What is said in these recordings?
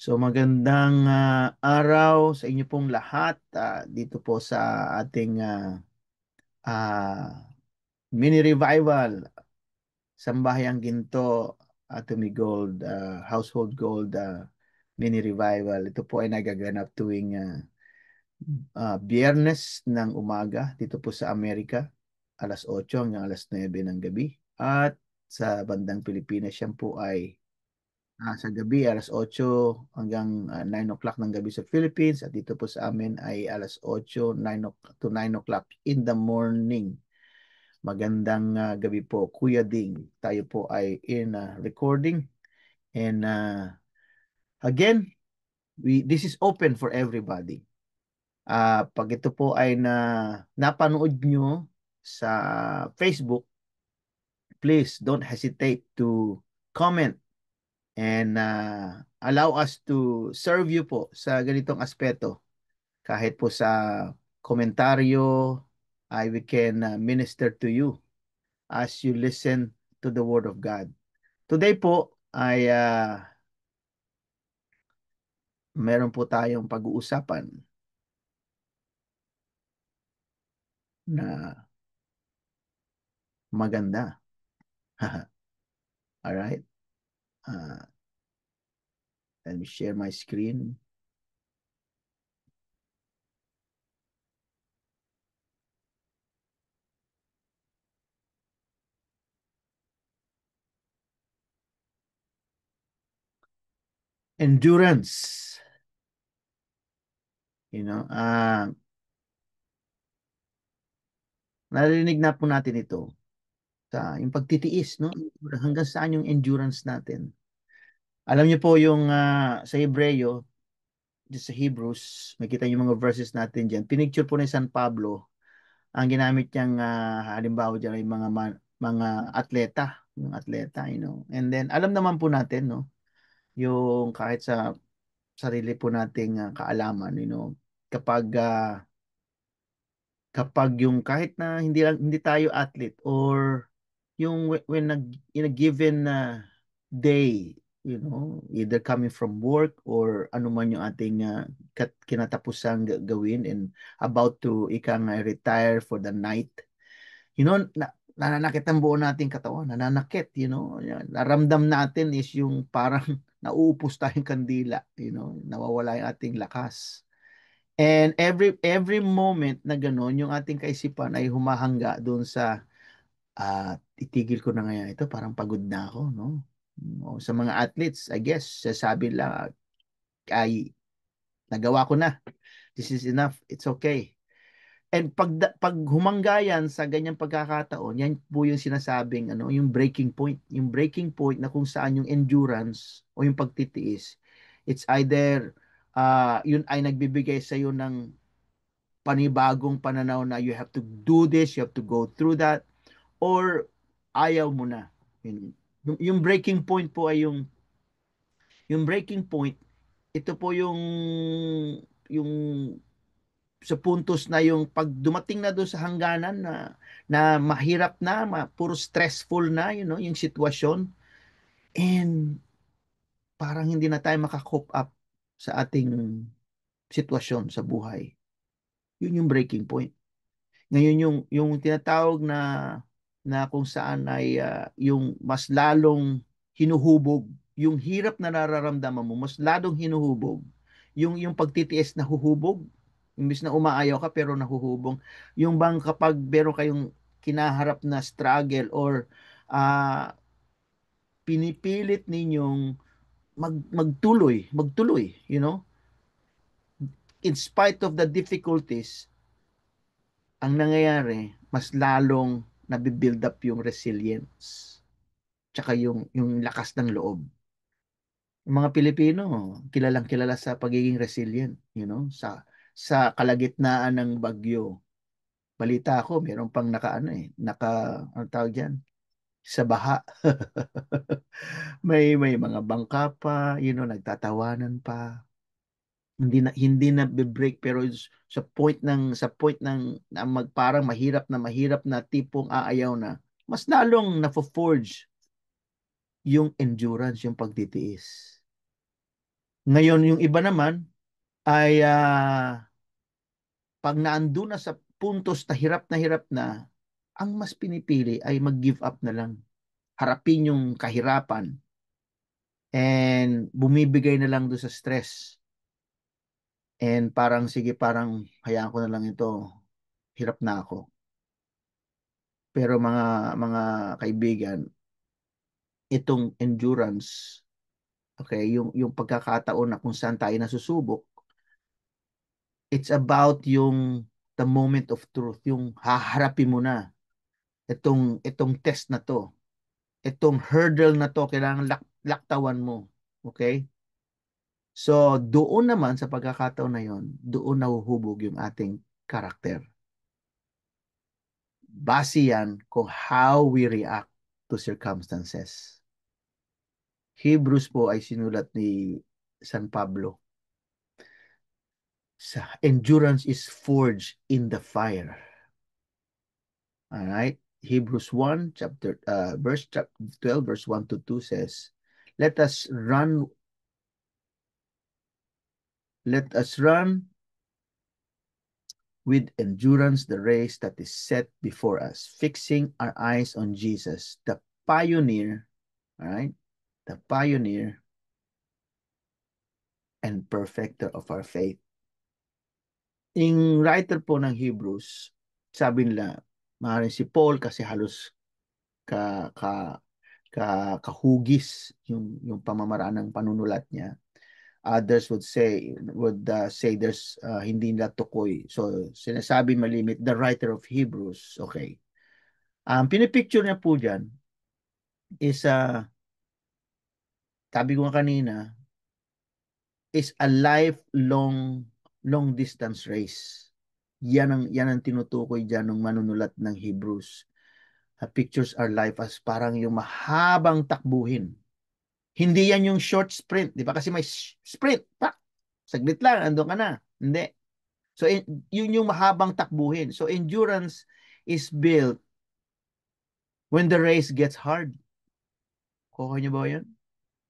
So magandang araw sa inyo pong lahat dito po sa ating ah, mini revival Sambahyang Ginto Atomy Gold Household Gold mini revival. Ito po ay nagaganap tuwing Biyernes ng umaga dito po sa Amerika, alas 8 hanggang alas 9 ng gabi. At sa bandang Pilipinas yan po ay sa gabi, alas 8 hanggang 9 o'clock ng gabi sa Philippines. At dito po sa amin ay alas 8, 9 o'clock in the morning. Magandang gabi po, Kuya Ding. Tayo po ay in recording. And again, this is open for everybody. Pag ito po ay napanood nyo sa Facebook, please don't hesitate to comment and allow us to serve you po sa ganitong aspeto. Kahit po sa komentaryo, we can minister to you as you listen to the Word of God. Today po ay meron po tayong pag-uusapan na maganda. All right. Uh, Let me share my screen. Endurance. You know, narinig na po natin ito sa yung pagtitiis, no? Hanggang saan yung endurance natin. Alam niyo po yung sa Hebreo, sa Hebrews, makita yung mga verses natin diyan. Pinicture po ni San Pablo, ang ginamit niyang halimbawa diyan ay mga atleta, yung atleta, you know. And then alam naman po natin, no, yung kahit sa sarili po nating kaalaman, you know, kapag yung kahit na hindi tayo athlete or yung when in a given day, you know, either coming from work or ano man yung ating kinatapusang gawin and about to retire for the night, you know, nananakit ang buo nating katawan, nananakit, you know, naramdam natin is yung parang nauupos tayong kandila, you know, nawawala yung ating lakas. And every moment na gano'n, yung ating kaisipan ay humahanga doon sa itigil ko na ngayon ito, parang pagod na ako, no? O, sa mga athletes, I guess, sasabi lang, ay, nagawa ko na. This is enough. It's okay. And pag humanggayan sa ganyang pagkakataon, yan po yung sinasabing, ano, yung breaking point. Yung breaking point na kung saan yung endurance o yung pagtitiis, it's either, yun ay nagbibigay sa iyo ng panibagong pananaw na you have to do this, you have to go through that, or ayaw mo na. Yung breaking point po ay yung breaking point, ito po yung sa puntos na yung pag dumating na doon sa hangganan na mahirap na, puro stressful na, you know, yung sitwasyon, and parang hindi na tayo makakope up sa ating sitwasyon sa buhay. Yun yung breaking point. Ngayon yung tinatawag na kung saan ay yung mas lalong hinuhubog, yung hirap na nararamdaman mo, mas lalong hinuhubog. Yung pagtitiis na huhubog, imbis na umaayaw ka pero nahuhubog. Yung bang kapag meron kayong kinaharap na struggle or ah, pinipilit ninyong magtuloy, you know, in spite of the difficulties, ang nangyayari, mas lalong nabibuild up yung resilience, tsaka yung lakas ng loob. Yung mga Pilipino, kilalang kilala sa pagiging resilient, you know, sa kalagitnaan ng bagyo. Balita ako, meron pang ano tawag diyan, sa baha. May mga bangka pa, you know, nagtatawanan pa. Hindi na break pero sa point ng na parang mahirap na tipong aayaw na, mas lalong na-forge yung endurance, yung pagtitiis. Ngayon, yung iba naman ay pag naandun na sa puntos na hirap na, ang mas pinipili ay mag-give up na lang. Harapin yung kahirapan and bumibigay na lang doon sa stress. And parang, sige, parang hayaan ko na lang ito. Hirap na ako. Pero mga kaibigan, itong endurance, okay, yung pagkakataon na kung saan tayo nasusubok, it's about yung the moment of truth, yung haharapin mo na itong test na to, itong hurdle na to, kailangan laktawan mo. Okay? So, doon naman sa pagkakataon na yon, doon nahuhubog yung ating karakter. Base yan kung how we react to circumstances. Hebrews po ay sinulat ni San Pablo. Endurance is forged in the fire. All right? Hebrews 1, verse 12, verse 1 to 2 says, Let us run with endurance the race that is set before us, fixing our eyes on Jesus, the pioneer, all right? The pioneer and perfecter of our faith. Yung writer po ng Hebrews, sabi nila, maaaring si Paul kasi halos ka, ka, kahugis yung pamamaraan ng panunulat niya. Others would say there's hindi nila tukoy. So sinasabi malimit the writer of Hebrews. Okay. Pinipicture niya po diyan is sabi ko nga kanina, is a lifelong long distance race. Yan ang tinutukoy diyan ng manunulat ng Hebrews. Pictures our life as parang yung mahabang takbuhin. Hindi yan yung short sprint, di ba? Kasi may sprint, pak, saglit lang, andun ka na. Hindi. So, yun yung mahabang takbuhin. So, endurance is built when the race gets hard. Kuha niyo ba yan?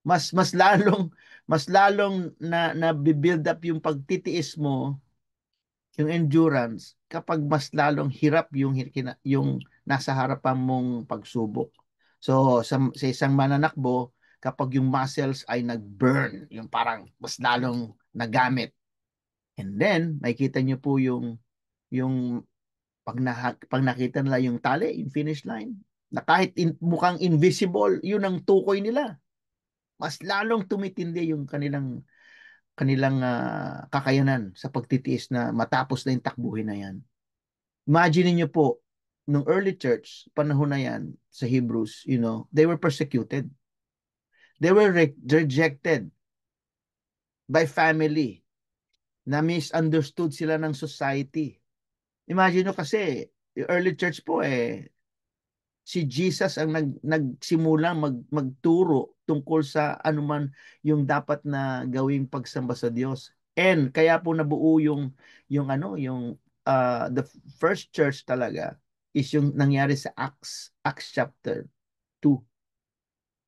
Mas lalong na build up yung pagtitiis mo, yung endurance, kapag mas lalong hirap yung nasa harapan mong pagsubok. So, sa isang mananakbo, kapag yung muscles ay nag-burn, yung parang mas lalong nagamit. And then, makikita nyo po yung pag nakita nila yung tali, yung finish line, na kahit mukhang invisible, yun ang tukoy nila. Mas lalong tumitindi yung kanilang kakayanan sa pagtitiis na matapos na yung takbuhin na yan. Imagine niyo po, nung early church, panahon na yan sa Hebrews, they were persecuted. They were rejected by family, na misunderstood sila ng society. Imagine nyo kasi, yung early church po si Jesus ang nagsimula magturo tungkol sa anuman yung dapat na gawing pagsamba sa Diyos. And kaya po nabuo yung the first church talaga is yung nangyari sa Acts chapter 2.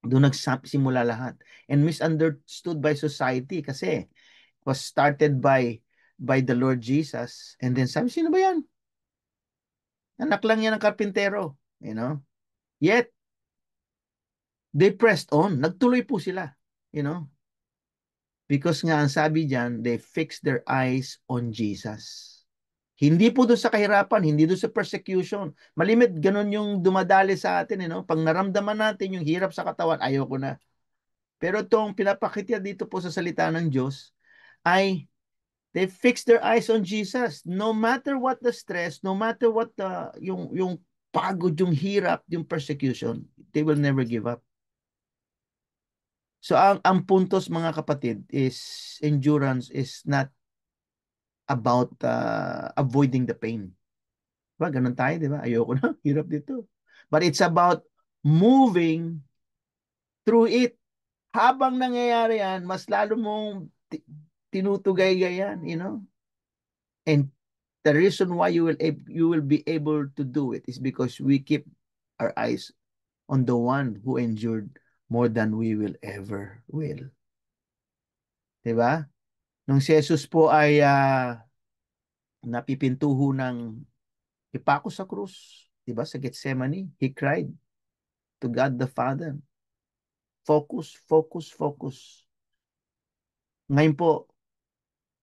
Doon nagsimula lahat. And misunderstood by society kasi was started by the Lord Jesus. And then sabi, sino ba yan? Anak lang yan ng karpintero. Yet, they pressed on. Nagtuloy po sila. You know? Because nga, ang sabi diyan, they fixed their eyes on Jesus. Hindi po doon sa kahirapan, hindi doon sa persecution. Malimit, ganun yung dumadali sa atin. Pag naramdaman natin yung hirap sa katawan, ayoko na. Pero itong pinapakita dito po sa salita ng Diyos, ay they fixed their eyes on Jesus. No matter what the stress, no matter what yung pagod, yung hirap, yung persecution, they will never give up. So ang puntos mga kapatid is endurance is not about avoiding the pain. Diba? Ganun tayo, di ba? Ayoko na, hirap dito. But it's about moving through it. Habang nangyayari yan, mas lalo mong tinutugay yan. And the reason why you will be able to do it is because we keep our eyes on the one who endured more than we will ever will. 'di ba? Nung si Jesus po ay napipintuho ng ipako sa krus, 'di ba? Sa Gethsemane, he cried to God the Father. Focus, focus, focus. Ngayon po,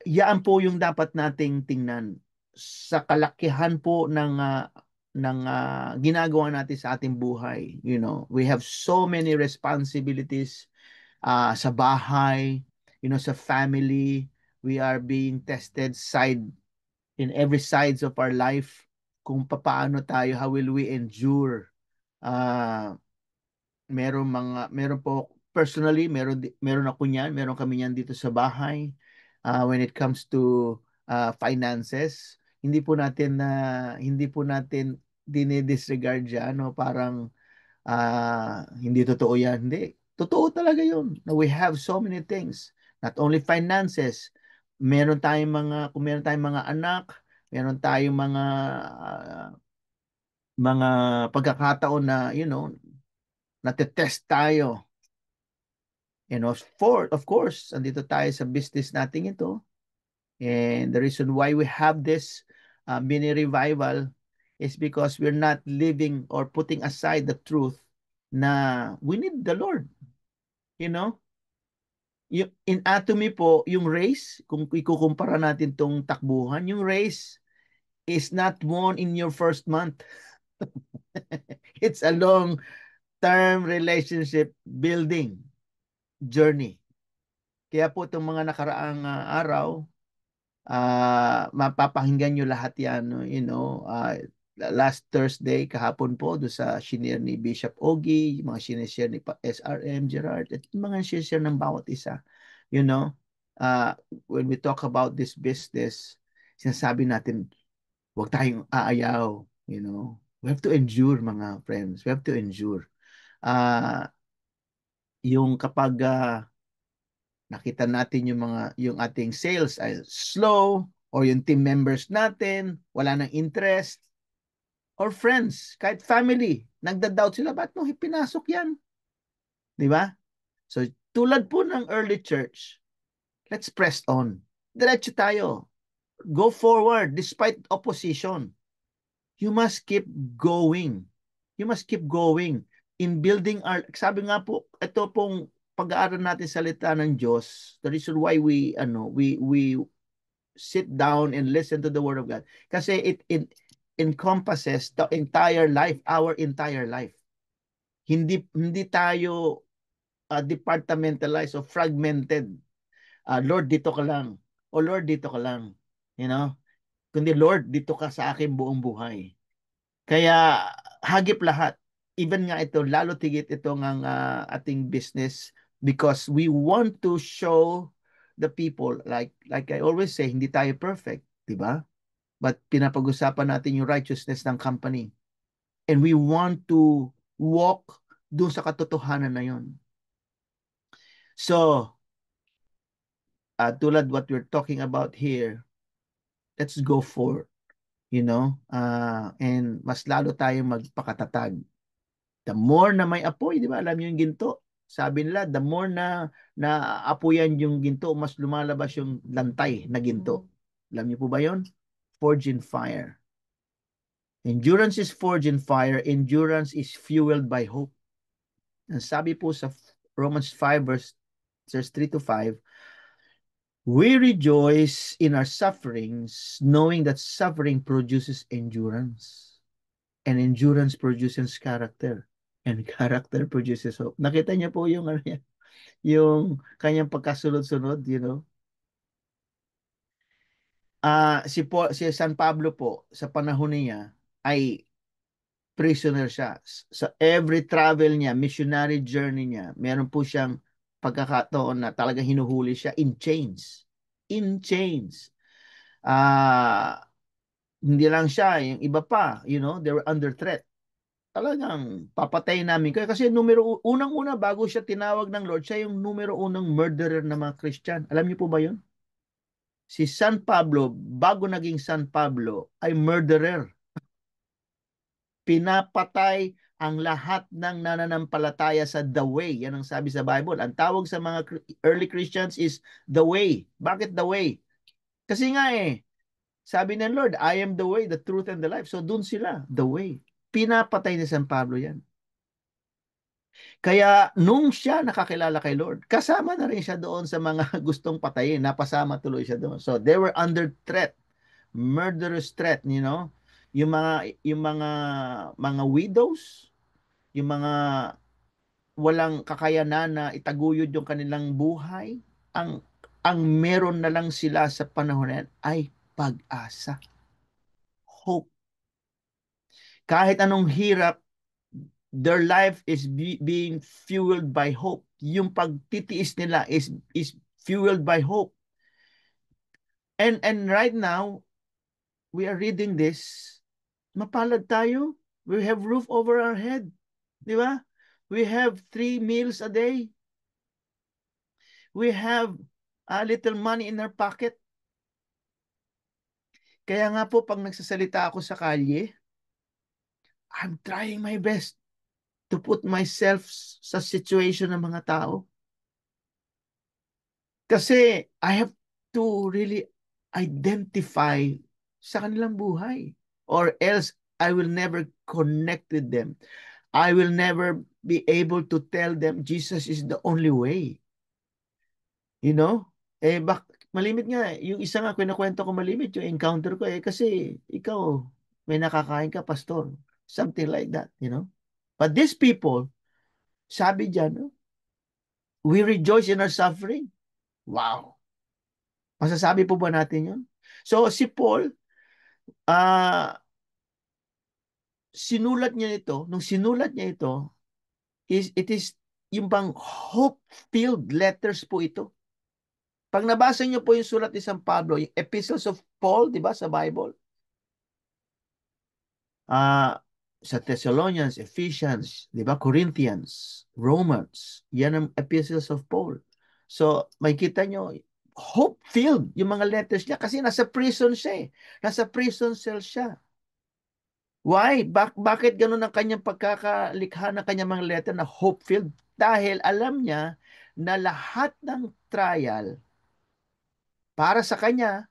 yan po yung dapat nating tingnan sa kalakihan po ng ginagawa natin sa ating buhay. You know, we have so many responsibilities sa bahay, you know, sa family. We are being tested in every sides of our life kung paano tayo, how will we endure. Uh, meron po personally, meron ako niyan, meron kami niyan dito sa bahay. When it comes to finances, hindi po natin dinidisregard yan, no? Parang hindi totoo yan. Hindi. Totoo talaga yun. No, we have so many things. Not only finances, kung meron tayong mga anak, meron tayong mga pagkakataon na, you know, natetest tayo. And of course, andito tayo sa business natin ito. And the reason why we have this mini revival is because we're not living or putting aside the truth na we need the Lord. You know? In atomy po, yung race, kung ikukumpara natin tong takbuhan, yung race is not won in your first month. It's a long-term relationship building journey. Kaya po itong mga nakaraang araw, mapapakinggan nyo lahat yan, no? You know, last Thursday, kahapon po, do sa shinare ni Bishop Ogie, mga sinishare ni SRM Gerard, at mga sinishare ng bawat isa. You know, when we talk about this business, sinasabi natin, huwag tayong aayaw, you know. We have to endure, mga friends. We have to endure. Uh, yung kapag nakita natin yung ating sales ay slow or yung team members natin wala nang interest or friends, kahit family, nagda-doubt sila, ba't mo pinasok yan? Di ba? So, tulad po ng early church, let's press on. Diretso tayo. Go forward despite opposition. You must keep going. You must keep going in building sabi nga po, ito pong pag-aaral natin sa salita ng Diyos, the reason why we sit down and listen to the Word of God. Kasi it encompasses the entire life, our entire life. Hindi tayo departmentalized or fragmented. Lord, dito ka lang. O Lord, dito ka lang. You know? Kundi Lord, dito ka sa akin buong buhay. Kaya hagip lahat. Even nga ito, lalo tigit ito ng ating business because we want to show the people, like I always say, hindi tayo perfect, di ba? But pinapag-usapan natin yung righteousness ng company. And we want to walk doon sa katotohanan na yun. So, tulad what we're talking about here, let's go for, you know, and mas lalo tayong magpakatatag. The more na may apoy, di ba? Alam niyo yung ginto. Sabi nila, the more na naapoyan yung ginto, mas lumalabas yung lantay na ginto. Alam niyo po ba yon? Forged in fire. Endurance is forged in fire. Endurance is fueled by hope. Ang sabi po sa Romans 5 verses 3 to 5, we rejoice in our sufferings, knowing that suffering produces endurance. And endurance produces character. And character produces hope. Nakita niya po yung yung kanyang pagkasunod-sunod, you know. Si San Pablo po sa panahon niya ay prisoner siya. Sa every travel niya, missionary journey niya, meron po siyang pagkakataon na talaga hinuhuli siya in chains. In chains. Hindi lang siya, yung iba pa, you know, they were under threat. Talagang papatayin namin kayo. Kasi unang-una, bago siya tinawag ng Lord, siya yung numero unang murderer ng mga Christian. Alam niyo po ba yun? Si San Pablo, bago naging San Pablo, ay murderer. Pinapatay ang lahat ng nananampalataya sa the way. Yan ang sabi sa Bible. Ang tawag sa mga early Christians is the way. Bakit the way? Kasi nga sabi ng Lord, I am the way, the truth, and the life. So dun sila, the way. Pinapatay ni San Pablo yan. Kaya nung siya nakakilala kay Lord, kasama na rin siya doon sa mga gustong patayin. Napasama tuloy siya doon. So they were under threat, murderous threat, yung mga widows, yung mga walang kakayanan na itaguyod yung kanilang buhay, ang meron na lang sila sa panahon na yan ay pag-asa, hope. Kahit anong hirap, their life is being fueled by hope. Yung pagtitiis nila is fueled by hope. And right now, we are reading this, mapalad tayo. We have roof over our head. Di ba? We have 3 meals a day. We have a little money in our pocket. Kaya nga po, pag nagsasalita ako sa kalye, I'm trying my best to put myself sa situation ng mga tao. Kasi I have to really identify sa kanilang buhay. Or else, I will never connect with them. I will never be able to tell them Jesus is the only way. You know? Malimit nga. Yung isa nga, kinukwento ko malimit, yung encounter ko kasi ikaw, may nakakain ka, pastor. Something like that, you know? But these people, sabi dyan, no? We rejoice in our suffering. Wow. Masasabi po ba natin yun? So, si Paul, nung sinulat niya ito, it is yung bang hope-filled letters po ito. Pag nabasa niyo po yung sulat ni San Pablo, yung Epistles of Paul, di ba, sa Bible, sa Thessalonians, Ephesians, di ba, Corinthians, Romans, yan ang Epistles of Paul. So, may kita nyo, hope-filled yung mga letters niya kasi nasa prison siya. Nasa prison cell siya. Why? Bakit ganun ang kanyang pagkakalikha ng kanyang mga letter na hope-filled? Dahil alam niya na lahat ng trial para sa kanya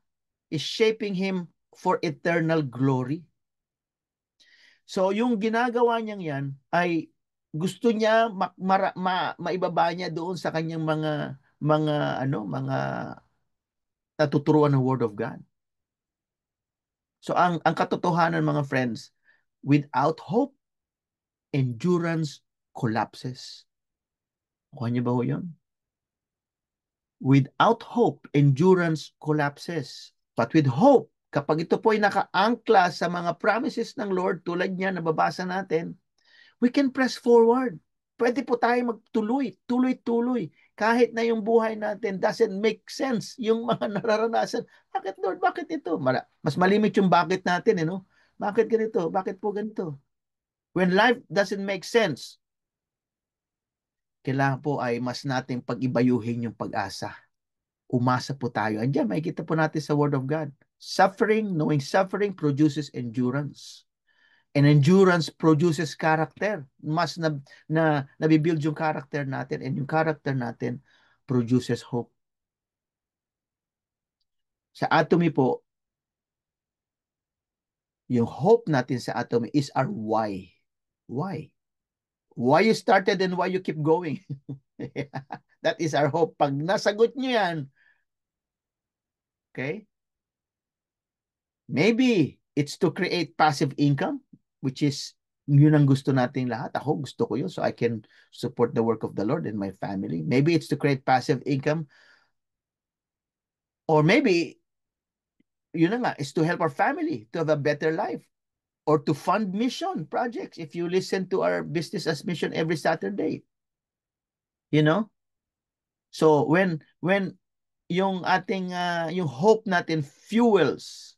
is shaping him for eternal glory. So yung ginagawa niyang yan ay gusto niya maibaba niya doon sa kanyang mga natuturuan ng Word of God. So ang katotohanan mga friends, without hope, endurance collapses. Kuha niyo ba ho yun? Without hope, endurance collapses. But with hope, kapag ito po ay nakaangkla sa mga promises ng Lord, tulad niya, nababasa natin, we can press forward. Pwede po tayo magtuloy, tuloy-tuloy. Kahit na yung buhay natin doesn't make sense, yung mga nararanasan. Bakit Lord? Bakit ito? Mas malimit yung bakit natin, no? Bakit ganito? Bakit po ganito? When life doesn't make sense, kailangan po ay mas nating pag-ibayuhin yung pag-asa. Umasa po tayo. Andiyan, makikita po natin sa Word of God. Knowing suffering produces endurance. And endurance produces character. Mas nabibuild yung character natin, and yung character natin produces hope. Sa Atomy po, yung hope natin sa Atomy is our why. Why? Why you started and why you keep going. That is our hope. Pag nasagot nyo yan, okay? Maybe it's to create passive income, which is yun ang gusto nating lahat. Ako, gusto ko yun so I can support the work of the Lord and my family. Maybe it's to create passive income. Or maybe, yun na nga, is to help our family to have a better life. Or to fund mission projects if you listen to our business as mission every Saturday. You know? So when yung ating yung hope natin fuels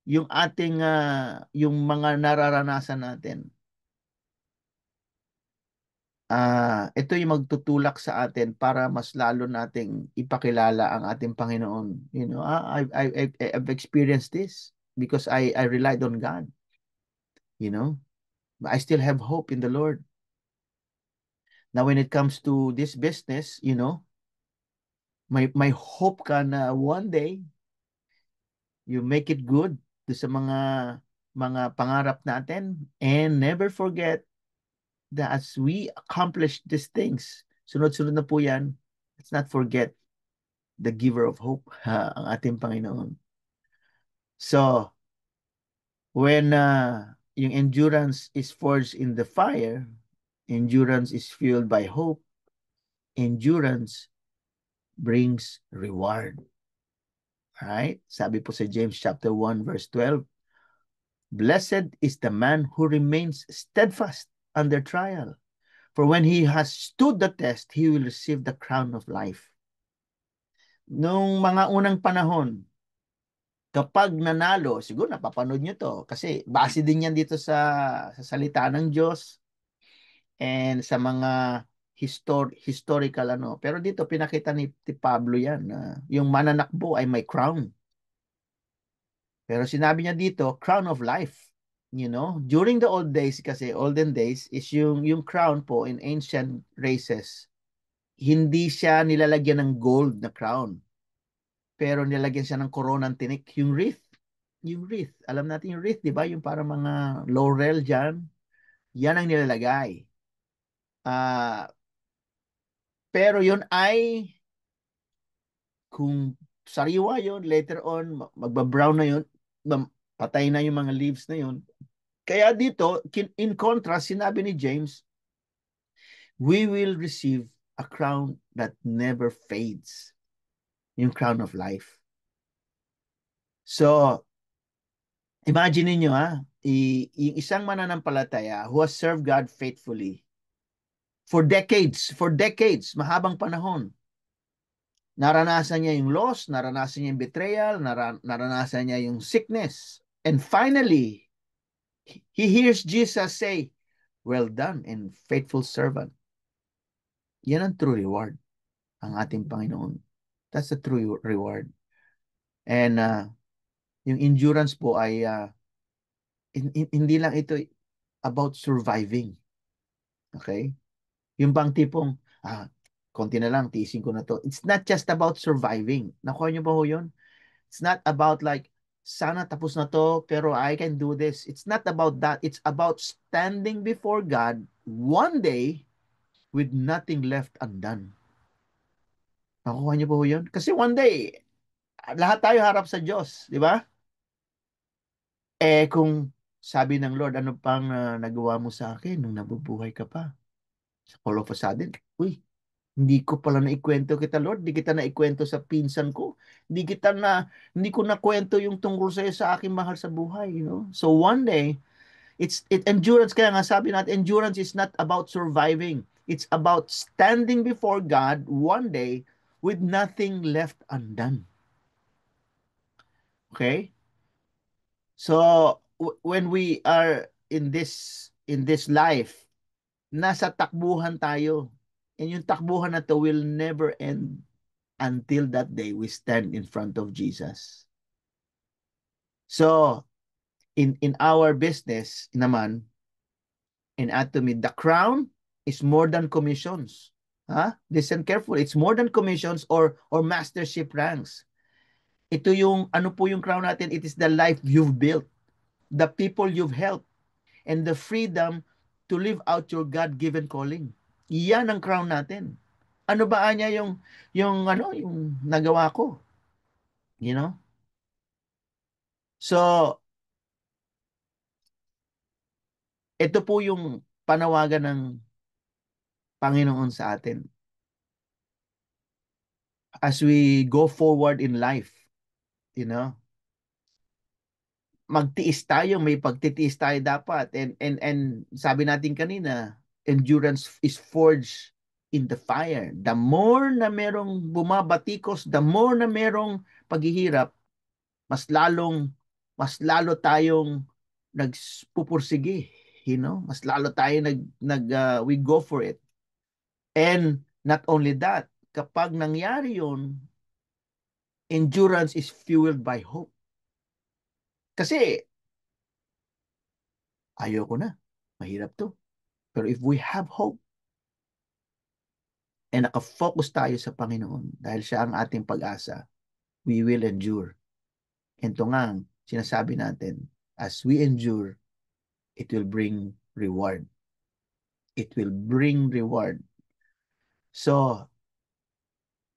yung ating yung mga nararanasan natin. Ito yung magtutulak sa atin para mas lalo nating ipakilala ang ating Panginoon. You know, I've experienced this because I relied on God. You know, But I still have hope in the Lord. Now, when it comes to this business, may hope ka na one day, you make it good sa mga pangarap natin, and never forget that as we accomplish these things, sunod-sunod na po yan, let's not forget the giver of hope, ang ating Panginoon. So, when yung endurance is forged in the fire, endurance is fueled by hope, endurance brings reward. Right? Sabi po sa James chapter 1 verse 12, blessed is the man who remains steadfast under trial. For when he has stood the test, he will receive the crown of life. Nung mga unang panahon, kapag nanalo, siguro napapanood nyo to, kasi base din yan dito sa salita ng Diyos and sa mga historical ano. Pero dito pinakita ni Pablo yan na yung mananakbo ay may crown. Pero sinabi niya dito, crown of life. During the old days kasi, olden days, is yung crown po in ancient races, hindi siya nilalagyan ng gold na crown. Pero nilalagyan siya ng koronang tinik, yung wreath. Yung wreath. Alam natin yung wreath, di ba? Yung para mga laurel dyan. Yan ang nilalagay. Ah, pero yun ay, kung sariwa yun, later on, magbabrown na yun, patay na yung mga leaves na yun. Kaya dito, in contrast, sinabi ni James, we will receive a crown that never fades. Yung crown of life. So, imagine niyo yung isang mananampalataya who has served God faithfully for decades, mahabang panahon. Naranasan niya yung loss, naranasan niya yung betrayal, naranasan niya yung sickness. And finally, he hears Jesus say, well done and faithful servant. Yan ang true reward, ang ating Panginoon. That's the true reward. And yung endurance po ay hindi lang ito about surviving. Okay? Yung bang tipong, konti na lang, tiisin ko na to. It's not just about surviving. Nakuha niyo ba ho yun? It's not about like, sana tapos na to, pero I can do this. It's not about that. It's about standing before God one day with nothing left undone. Nakuha niyo ba ho yun? Kasi one day, lahat tayo harap sa Diyos, di ba? Kung sabi ng Lord, ano pang nagawa mo sa akin nung nabubuhay ka pa? All of a sudden, uy, hindi ko pala naikwento kita, Lord. Hindi kita naikwento sa pinsan ko. Hindi ko nakwento yung tungkol sa'yo sa aking mahal sa buhay. So one day, endurance, kaya nga sabi natin, endurance is not about surviving. It's about standing before God one day with nothing left undone. Okay? So, when we are in this life, nasa takbuhan tayo. And yung takbuhan na to will never end until that day we stand in front of Jesus. So, in our business naman, in Atomy, the crown is more than commissions. Listen carefully. It's more than commissions or mastership ranks. Ito yung, ano po yung crown natin? It is the life you've built, the people you've helped, and the freedom to live out your God-given calling. Iyan ang crown natin. Ano ba niya yung nagawa ko? You know? So, ito po yung panawagan ng Panginoon sa atin. As we go forward in life, magtiis tayo, may pagtitiis tayo dapat. And sabi natin kanina, endurance is forged in the fire. The more na merong bumabatikos, the more na merong paghihirap, mas lalo tayong nagpupursige, mas lalo tayo we go for it. And not only that, kapag nangyari yun, endurance is fueled by hope. Kasi ayoko na. Mahirap to. Pero if we have hope and nakafocus tayo sa Panginoon dahil siya ang ating pag-asa, we will endure. And ito nga, sinasabi natin, as we endure, it will bring reward. It will bring reward. So,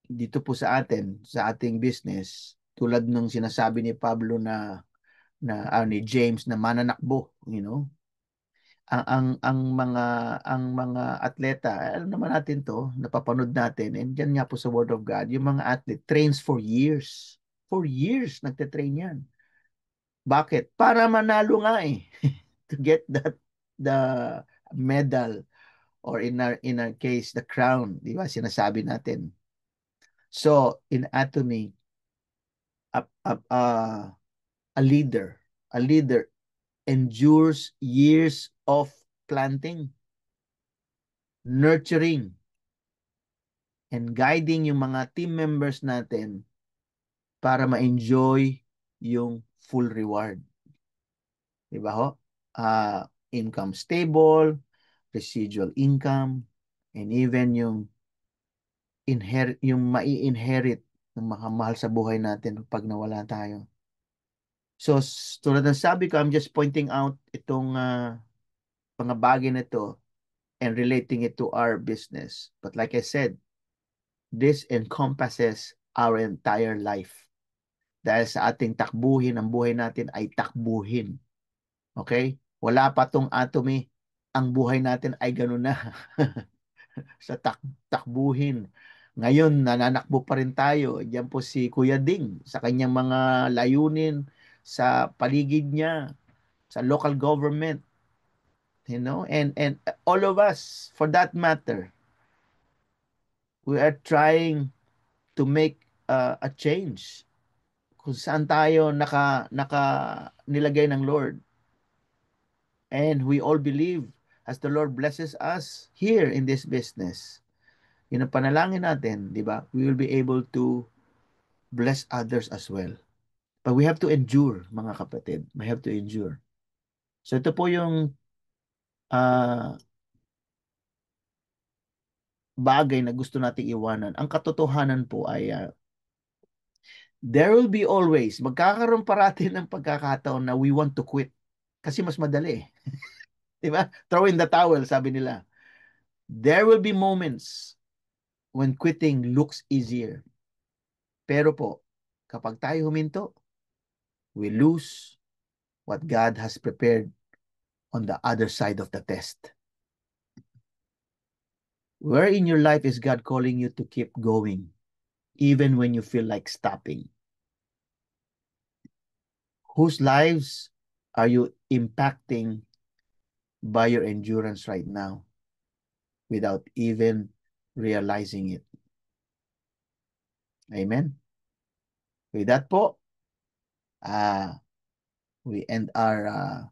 dito po sa atin, sa ating business, tulad nung sinasabi ni Pablo ni James na mananakbo, you know, ang mga atleta, alam naman natin to, napapanood natin, and dyan nga po sa Word of God, yung mga athlete trains for years. For years, nagte-train yan. Bakit? Para manalo nga eh. To get the medal or in our case, the crown. Di ba? Sinasabi natin. So, in anatomy, a, a, a, a leader endures years of planting, nurturing, and guiding yung mga team members natin para ma-enjoy yung full reward. Di ba ho? Income stable, residual income, and even yung mai-inherit ng mga mahal sa buhay natin pag nawala tayo. So, tulad ng sabi ko, I'm just pointing out itong mga bagay na ito and relating it to our business. But like I said, this encompasses our entire life. Dahil sa ating takbuhin, ang buhay natin ay takbuhin. Okay? Wala pa tong atomy. Ang buhay natin ay ganun na. Sa takbuhin. Ngayon, nananakbo pa rin tayo. Diyan po si Kuya Ding sa kanyang mga layunin sa paligid niya, sa local government, and all of us, for that matter, we are trying to make a change kung saan tayo naka nilagay ng Lord. And we all believe as the Lord blesses us here in this business. Yun ang panalangin natin, di ba? We will be able to bless others as well. But we have to endure, mga kapatid. We have to endure. So ito po yung uh, bagay na gusto nating iwanan. Ang katotohanan po ay there will be always, magkakaroon parati ng pagkakataon na we want to quit. Kasi mas madali. Di ba? Throw in the towel, sabi nila. There will be moments when quitting looks easier. Pero po, kapag tayo huminto, we lose what God has prepared on the other side of the test. Where in your life is God calling you to keep going, even when you feel like stopping? Whose lives are you impacting by your endurance right now without even realizing it? Amen? With that po, we end our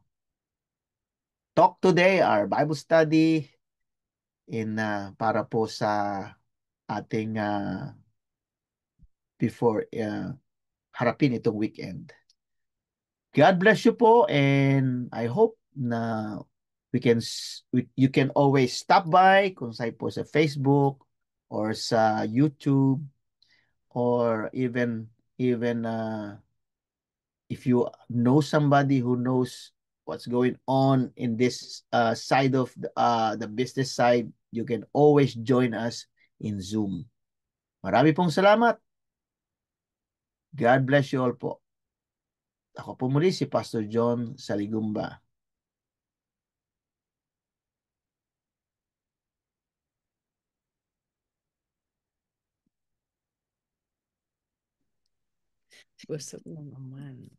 talk today, our Bible study, para po sa ating before harapin itong weekend. God bless you po, and I hope na you can always stop by kung saan po sa Facebook or sa YouTube, or even if you know somebody who knows what's going on in this side of the business side, you can always join us in Zoom. Marami pong salamat. God bless you all po. Ako po muli si Pastor John Saligumba. Gusto mo naman.